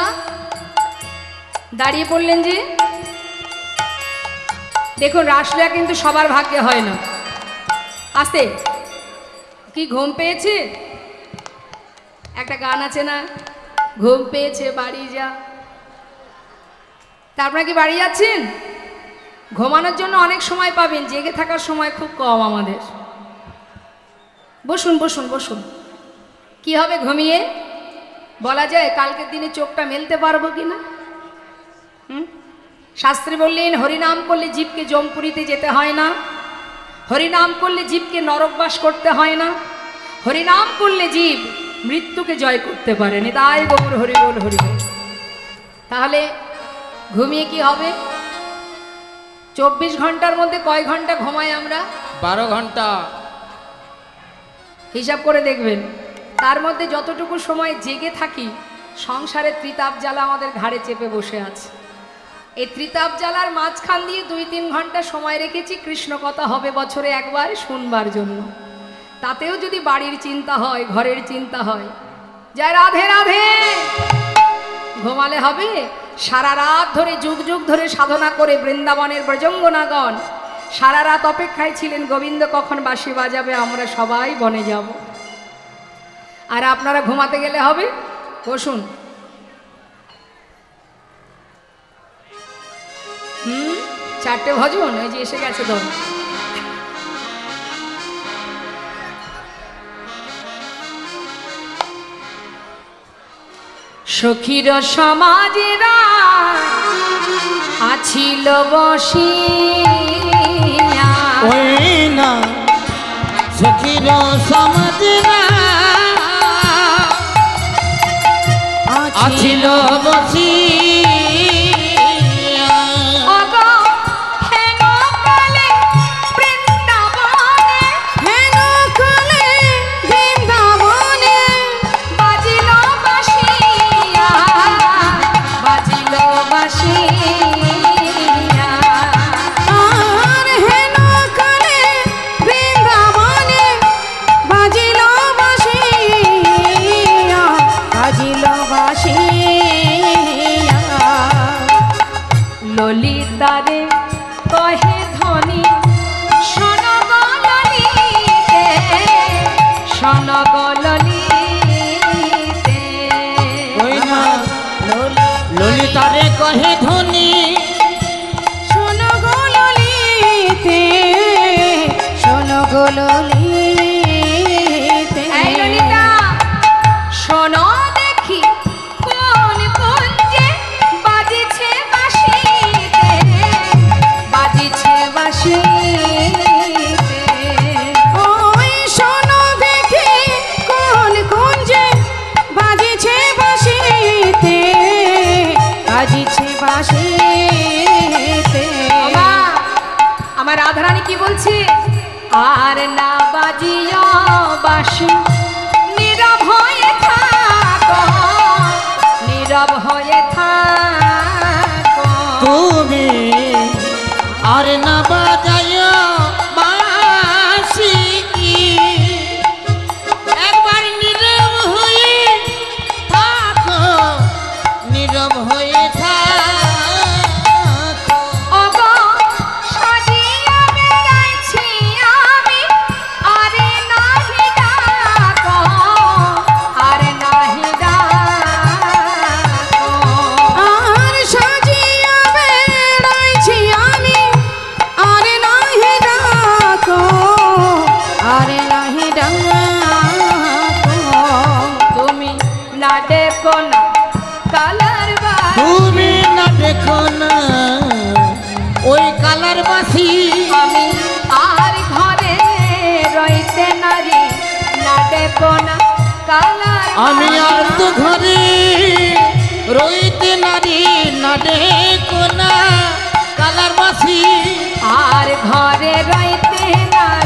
দাঁড়িয়ে পড়লেন যে? দেখুন, রাসলীলা কিন্তু সবার ভাগ্যে হয় না। আস্তে, কি ঘুম পেয়েছে? একটা গান আছে না, ঘুম পেয়েছে বাড়ি যা। তারপরে কি বাড়ি যাচ্ছেন? ঘুমানোর জন্য অনেক সময় পাবেন, জেগে থাকার সময় খুব কম আমাদের। বসুন বসুন বসুন। কি হবে ঘুমিয়ে? বলা যায় কালকের দিনে চোখটা মেলতে পারবো কিনা? শাস্ত্রী বললেন, হরিনাম করলে জীবকে যমপুরীতে যেতে হয় না, হরিনাম করলে জীবকে নরকবাস করতে হয় না, হরিনাম করলে জীব মৃত্যুকে জয় করতে পারে। নিতাই গৌর হরি বল হরি বল। তাহলে ঘুমিয়ে কি হবে? 24 ঘন্টার মধ্যে কয় ঘন্টা ঘুমাই আমরা? 12 ঘন্টা। হিসাব করে দেখবেন, তার মধ্যে যতটুকু সময় জেগে থাকি, সংসারের ত্রিতাপ জ্বালা আমাদের ঘাড়ে চেপে বসে আছে। এই ত্রিতাপ জ্বালার মাঝখান দিয়ে 2-3 ঘন্টা সময় রেখেছি কৃষ্ণ কথা হবে বছরে একবার শুনবার জন্য। তাতেও যদি বাড়ির চিন্তা হয়, ঘরের চিন্তা হয়, জয় রাধে রাধে, ঘুমালে হবে? সারা রাত ধরে যুগ যুগ ধরে সাধনা করে বৃন্দাবনের ব্রজঙ্গনাগণ সারা রাত অপেক্ষায় ছিলেন গোবিন্দ কখন বাঁশি বাজাবে, আমরা সবাই বনে যাব। আর আপনারা ঘুমাতে গেলে হবে? বসুন। চারটে ভজন, ওই যে এসে গেছে দল। সখীর সমাজেরা আছিল বসিয়া, ওই না সখীর সমাজরা আছিল বসি। ললিতারে কহে ধনী সনগললিতে, সনগললিতে। ওই না ললিতারে কহে ধনী সনগললিতে, সনগললিতে। এই ললিতা শোনো দেখি কোন কুঞ্জে বাজিছে বাঁশিতে, বাজিছে বাঁশিতে। ওই শোনো দেখি কোন কুঞ্জে বাজিছে বাঁশিতে, বাজিছে বাঁশিতে। আমার রাধারানী কি বলছে? আর না বাজিও বাঁশি নীরব হয়ে থাকো, নীরব হয়ে থাকো। তুমি আর না বাজাইও বাঁশি, একবার নীরব হয়ে থাকো, নীরব হয়ে থাকো। ওগো সাজিয়া বেড়াইছি আমি, আরে নাহি ডাকো, আরে নাহি ডাকো। আর সাজিয়া বেড়াইছি আমি, আরে নাহি ডাকো, আরে নাহি ডাকো। তুমি না ডেকো না কালার বাঁশি, তুমি না দেখো না ওই কালার বাসি, আমি আর ঘরে রইতে নারী, না ডেকো না কালার আমি আর বাঁশি। তো ঘরে রইতে নারী, না দেখো না কালার বাসি। আর ঘরে রইতে নারী,